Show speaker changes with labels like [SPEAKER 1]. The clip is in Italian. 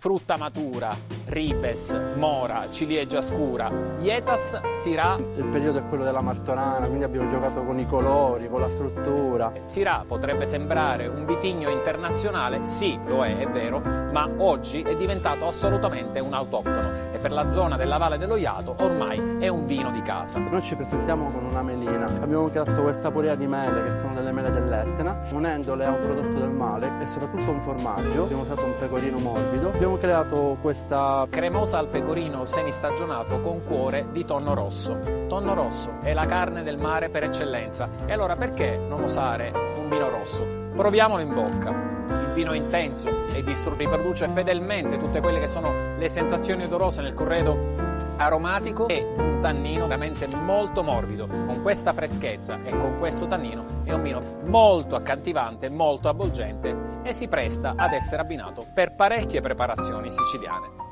[SPEAKER 1] frutta matura, ribes, mora, ciliegia scura, vietas, syrah.
[SPEAKER 2] Il periodo è quello della martorana, quindi abbiamo giocato con i colori, con la struttura.
[SPEAKER 1] Syrah potrebbe sembrare un vitigno internazionale, sì, lo è vero, ma oggi è diventato assolutamente un autoctono e per la zona della Valle dello Jato ormai è un vino di casa.
[SPEAKER 2] Noi ci presentiamo con una melina. Abbiamo creato questa purea di mele, che sono delle mele dell'Etna, unendole a un prodotto del mare e soprattutto un formaggio. Abbiamo usato un pecorino morbido. Abbiamo creato questa
[SPEAKER 1] cremosa al pecorino semistagionato con cuore di tonno rosso. Tonno rosso è la carne del mare per eccellenza e allora perché non usare un vino rosso? Proviamolo in bocca. Il vino intenso e riproduce fedelmente tutte quelle che sono le sensazioni odorose nel corredo aromatico e un tannino veramente molto morbido. Con questa freschezza e con questo tannino è un vino molto accattivante, molto avvolgente e si presta ad essere abbinato per parecchie preparazioni siciliane.